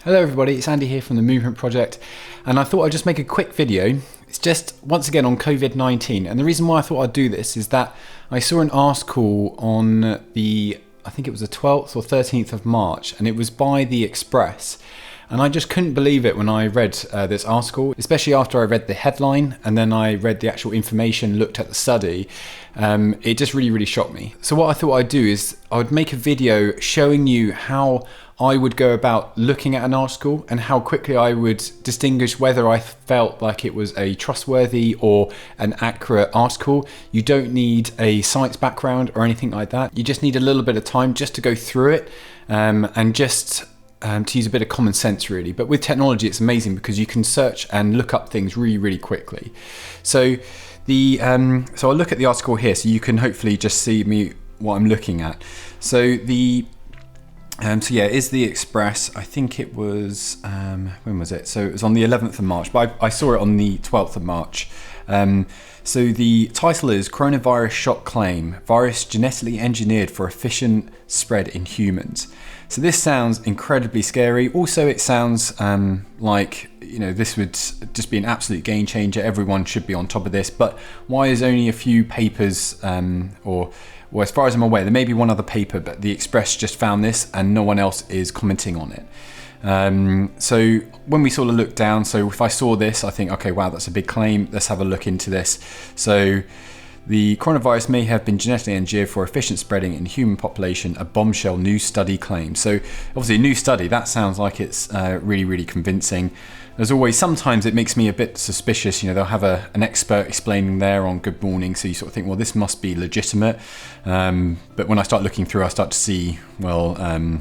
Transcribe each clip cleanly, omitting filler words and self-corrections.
Hello everybody, it's Andy here from the Movement Project, and I thought I'd just make a quick video. It's just once again on COVID-19, and the reason why I thought I'd do this is that I saw an article on I think it was the 12th or 13th of March, and it was by The Express. And I just couldn't believe it when I read this article, especially after I read the headline and then I read the actual information, looked at the study. It just really shocked me. So what I thought I'd do is I would make a video showing you how I would go about looking at an article and how quickly I would distinguish whether I felt like it was a trustworthy or an accurate article. You don't need a science background or anything like that. You just need a little bit of time just to go through it and just to use a bit of common sense really. But with technology it's amazing because you can search and look up things really quickly. So I'll look at the article here so you can hopefully just see what I'm looking at. So it is The Express. I think it was, when was it? So it was on the 11th of March, but I saw it on the 12th of March. So the title is Coronavirus Shock Claim, Virus Genetically Engineered for Efficient Spread in Humans. So this sounds incredibly scary. Also, it sounds like, this would just be an absolute game changer. Everyone should be on top of this. But why is only a few papers, well, as far as I'm aware, there may be one other paper, but The Express just found this and no one else is commenting on it. So when we sort of look down, so if I saw this, I think, okay, wow, that's a big claim. Let's have a look into this. So the coronavirus may have been genetically engineered for efficient spreading in human population, a bombshell new study claims. So obviously a new study, that sounds like it's really convincing. As always, sometimes it makes me a bit suspicious. They'll have an expert explaining there on Good Morning, so you sort of think, well, this must be legitimate. But when I start looking through, I start to see, well,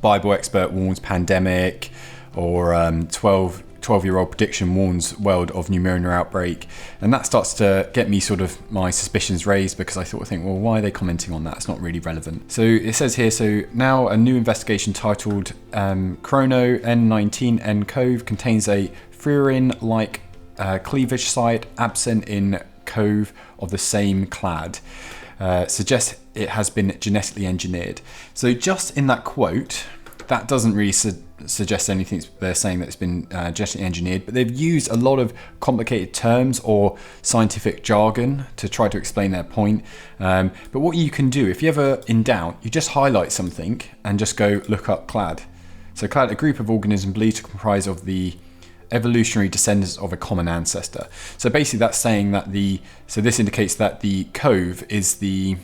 Bible expert warns pandemic, or 12-year-old prediction warns world of pneumonia outbreak. And that starts to get me sort of my suspicions raised because I sort of think, well, why are they commenting on that? It's not really relevant. So it says here, so now a new investigation titled Chrono N19 nCoV contains a furin-like cleavage site absent in CoV of the same clade. Suggests it has been genetically engineered. So just in that quote, that doesn't really suggest anything. They're saying that it's been genetically engineered, but they've used a lot of complicated terms or scientific jargon to try to explain their point. But what you can do, if you're ever in doubt, you just highlight something and just go look up clade. So clade, a group of organisms believed to comprise of the evolutionary descendants of a common ancestor. So basically that's saying that this indicates that the CoV is the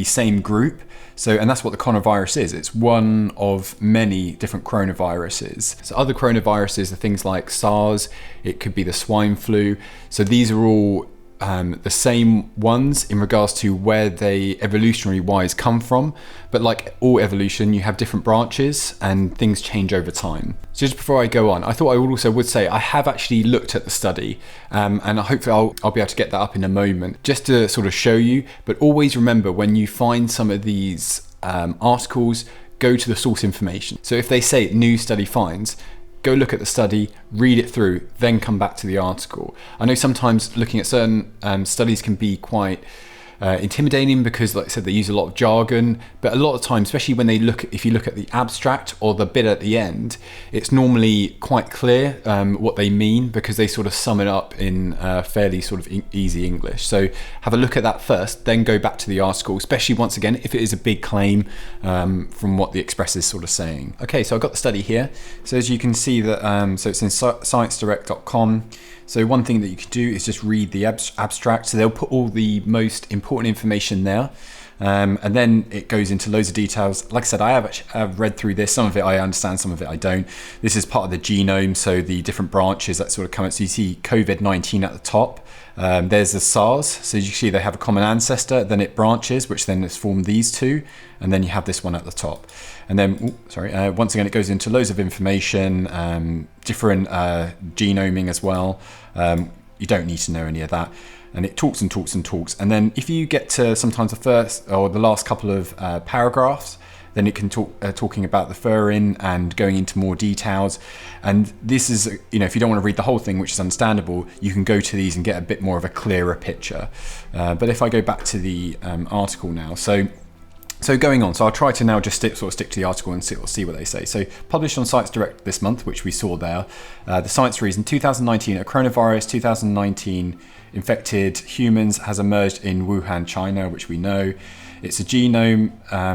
same group. So, and that's what the coronavirus is. It's one of many different coronaviruses. So other coronaviruses are things like SARS, it could be the swine flu. So these are all the same ones in regards to where they evolutionary wise come from. But like all evolution, you have different branches and things change over time. So just before I go on, I thought I also would say I have actually looked at the study and hopefully I'll be able to get that up in a moment just to sort of show you. But always remember, when you find some of these articles, go to the source information. So if they say new study finds, go look at the study, read it through, then come back to the article. I know sometimes looking at certain studies can be quite intimidating because, like I said, they use a lot of jargon, but a lot of times, especially when if you look at the abstract or the bit at the end, it's normally quite clear what they mean because they sort of sum it up in fairly sort of easy English. So have a look at that first, then go back to the article, especially once again, if it is a big claim from what the Express is sort of saying. Okay, so I've got the study here. So as you can see that, so it's in sciencedirect.com. So one thing that you can do is just read the abstract. So they'll put all the most important information there. And then it goes into loads of details. Like I said, I've read through this. Some of it I understand, some of it I don't. This is part of the genome, so the different branches that sort of come out. So you see COVID-19 at the top. There's the SARS. So you see they have a common ancestor, then it branches, which then has formed these two. And then you have this one at the top. And then, once again, it goes into loads of information, different genoming as well. You don't need to know any of that. And it talks and talks and talks. And then if you get to sometimes the first or the last couple of paragraphs, then it can talking about the furin and going into more details. And this is, if you don't want to read the whole thing, which is understandable, you can go to these and get a bit more of a clearer picture. But if I go back to the article now, so So going on, so I'll try to now just stick to the article and see what they say. So published on Science Direct this month, which we saw there. The science reason, 2019, a coronavirus 2019 infected humans has emerged in Wuhan, China, which we know. Its genome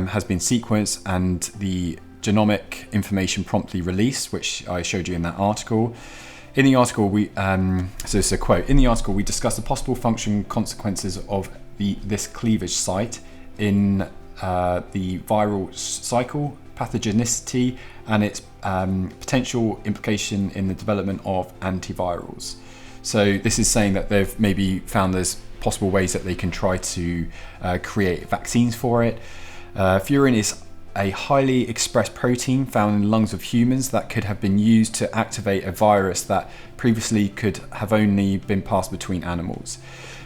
has been sequenced and the genomic information promptly released, which I showed you in that article. In the article, so this is a quote. In the article, we discuss the possible function consequences of this cleavage site in the viral cycle, pathogenicity, and its potential implication in the development of antivirals. So this is saying that they've maybe found there's possible ways that they can try to create vaccines for it. Furin is a highly expressed protein found in the lungs of humans that could have been used to activate a virus that previously could have only been passed between animals.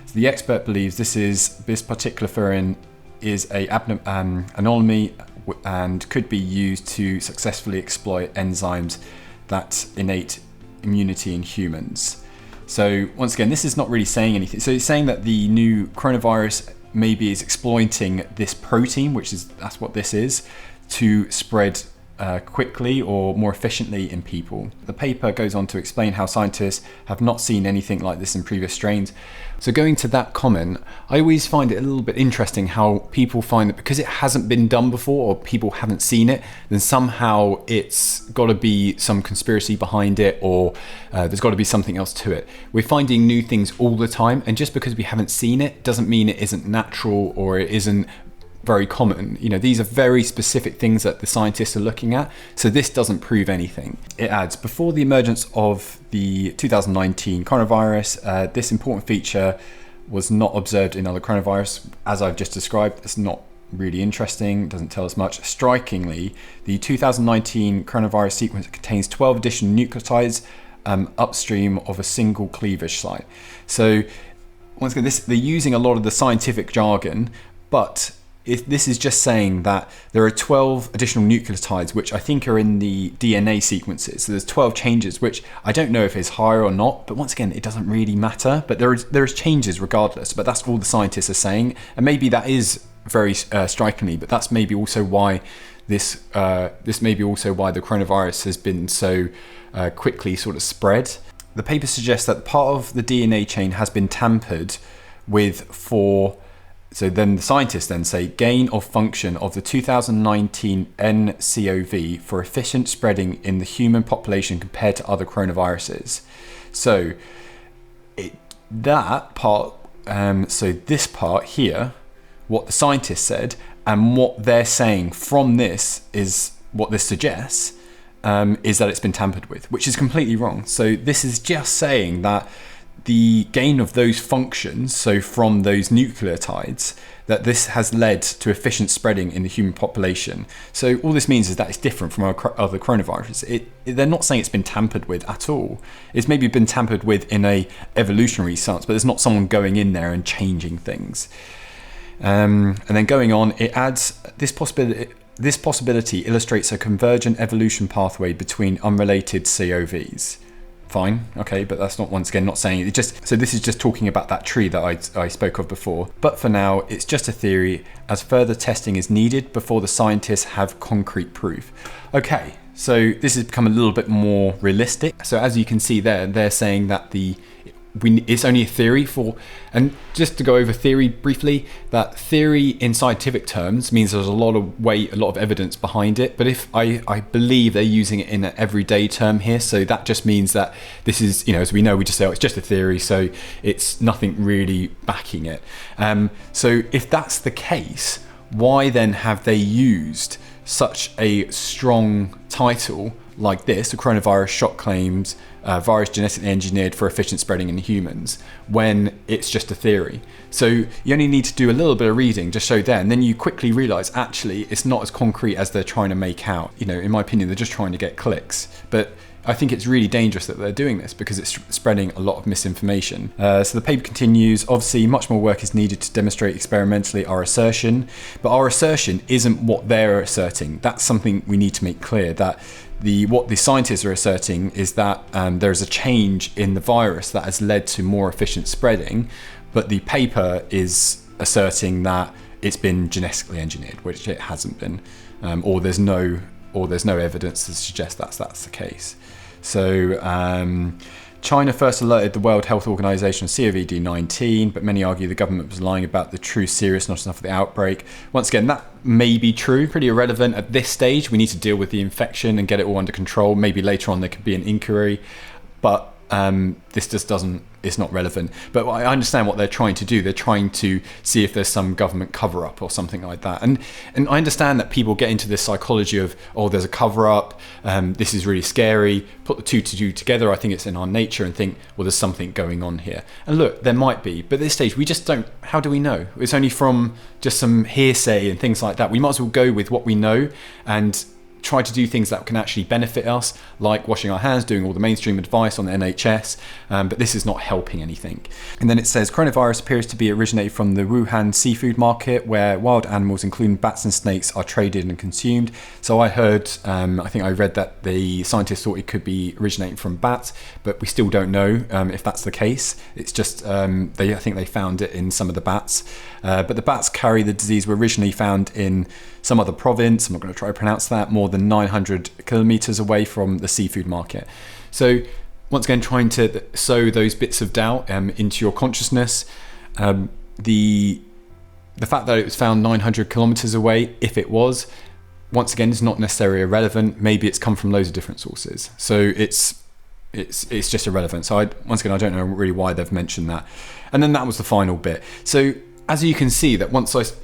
So the expert believes this particular furin is a anomaly and could be used to successfully exploit enzymes that innate immunity in humans. So once again, this is not really saying anything. So it's saying that the new coronavirus maybe is exploiting this protein, that's what this is, to spread quickly or more efficiently in people. The paper goes on to explain how scientists have not seen anything like this in previous strains. So going to that comment, I always find it a little bit interesting how people find that because it hasn't been done before or people haven't seen it, then somehow it's got to be some conspiracy behind it, or there's got to be something else to it. We're finding new things all the time, and just because we haven't seen it doesn't mean it isn't natural or it isn't very common. These are very specific things that the scientists are looking at, so this doesn't prove anything. It adds, before the emergence of the 2019 coronavirus, this important feature was not observed in other coronavirus. As I've just described, it's not really interesting, doesn't tell us much. Strikingly, the 2019 coronavirus sequence contains 12 additional nucleotides upstream of a single cleavage site. So once again, they're using a lot of the scientific jargon, but this is just saying that there are 12 additional nucleotides, which I think are in the DNA sequences. So there's 12 changes, which I don't know if it's higher or not, but once again, it doesn't really matter. But there is changes regardless, but that's all the scientists are saying. And maybe that is very strikingly, but that's maybe also why this may be also why the coronavirus has been so quickly sort of spread. The paper suggests that part of the DNA chain has been tampered with so then the scientists then say gain of function of the 2019 nCoV for efficient spreading in the human population compared to other coronaviruses. So that part, so this part here, what the scientists said and what they're saying from this is what this suggests is that it's been tampered with, which is completely wrong. So this is just saying that the gain of those functions, so from those nucleotides, that this has led to efficient spreading in the human population. So all this means is that it's different from other coronaviruses. They're not saying it's been tampered with at all. It's maybe been tampered with in a evolutionary sense, but there's not someone going in there and changing things. And then going on, it adds this possibility. This possibility illustrates a convergent evolution pathway between unrelated COVs. Fine, okay, but that's not, once again, not saying it. So this is just talking about that tree that I spoke of before. But for now, it's just a theory, as further testing is needed before the scientists have concrete proof. Okay, so this has become a little bit more realistic. So as you can see there, they're saying that it's only a theory and just to go over theory briefly, that theory in scientific terms means there's a lot of weight, a lot of evidence behind it. But if I believe they're using it in an everyday term here, so that just means that this is, as we know, we just say, oh, it's just a theory, so it's nothing really backing it. So if that's the case, why then have they used such a strong title like this, the coronavirus shock claims, virus genetically engineered for efficient spreading in humans, when it's just a theory? So you only need to do a little bit of reading, just so there, and then you quickly realize actually it's not as concrete as they're trying to make out. In my opinion, they're just trying to get clicks. But I think it's really dangerous that they're doing this because it's spreading a lot of misinformation. So the paper continues, obviously much more work is needed to demonstrate experimentally our assertion, but our assertion isn't what they're asserting. That's something we need to make clear, that what the scientists are asserting is that there's a change in the virus that has led to more efficient spreading, but the paper is asserting that it's been genetically engineered, which it hasn't been, or there's no evidence to suggest that's the case. So China first alerted the World Health Organization of COVID-19, but many argue the government was lying about the true seriousness of the outbreak. Once again, that may be true, pretty irrelevant at this stage. We need to deal with the infection and get it all under control. Maybe later on there could be an inquiry, but this just it's not relevant. But I understand what they're trying to do. They're trying to see if there's some government cover up or something like that. And I understand that people get into this psychology of, oh, there's a cover up. This is really scary. Put the two together. I think it's in our nature, and think, well, there's something going on here. And look, there might be, but at this stage, we just don't. How do we know? It's only from just some hearsay and things like that. We might as well go with what we know and try to do things that can actually benefit us, like washing our hands, doing all the mainstream advice on the NHS, but this is not helping anything. And then it says, coronavirus appears to be originated from the Wuhan seafood market, where wild animals, including bats and snakes, are traded and consumed. So I heard, I think I read that the scientists thought it could be originating from bats, but we still don't know if that's the case. It's just, I think they found it in some of the bats. But the bats carry the disease were originally found in some other province, I'm not going to try to pronounce that, more than 900 kilometers away from the seafood market. So once again, trying to sow those bits of doubt into your consciousness. The fact that it was found 900 kilometers away, if it was, once again, is not necessarily irrelevant. Maybe it's come from loads of different sources. So it's just irrelevant. So once again, I don't know really why they've mentioned that. And then that was the final bit. So as you can see, that once as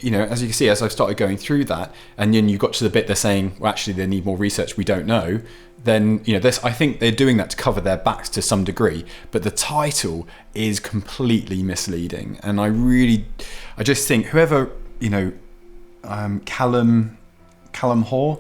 I've started going through that, and then you got to the bit they're saying, well, actually they need more research, we don't know, then I think they're doing that to cover their backs to some degree, but the title is completely misleading. And I just think whoever, Callum Hoare,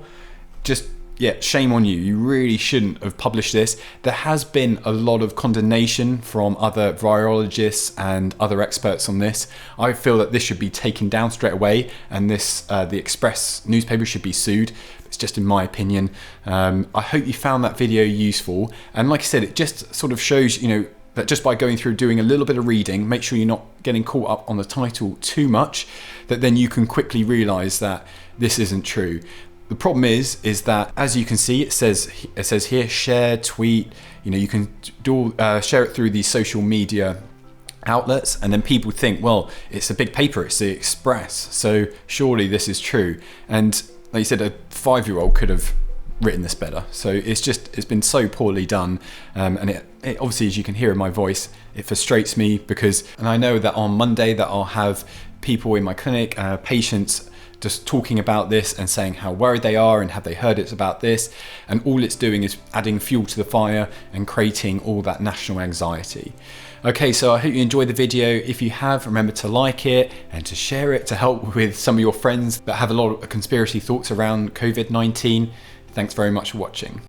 just, yeah, shame on you. You really shouldn't have published this. There has been a lot of condemnation from other virologists and other experts on this. I feel that this should be taken down straight away, and the Express newspaper should be sued. It's just in my opinion. I hope you found that video useful. And like I said, it just sort of shows, that just by going through doing a little bit of reading, make sure you're not getting caught up on the title too much, that then you can quickly realize that this isn't true. The problem is that, as you can see, it says here, share, tweet, you can share it through these social media outlets, and then people think, well, it's a big paper, it's the Express, so surely this is true. And like you said, a 5-year-old could have written this better. So it's been so poorly done, and it obviously, as you can hear in my voice, it frustrates me and I know that on Monday that I'll have people in my clinic, patients, just talking about this and saying how worried they are and have they heard it's about this, and all it's doing is adding fuel to the fire and creating all that national anxiety. Okay, so I hope you enjoyed the video. If you have, remember to like it and to share it to help with some of your friends that have a lot of conspiracy thoughts around COVID-19. Thanks very much for watching.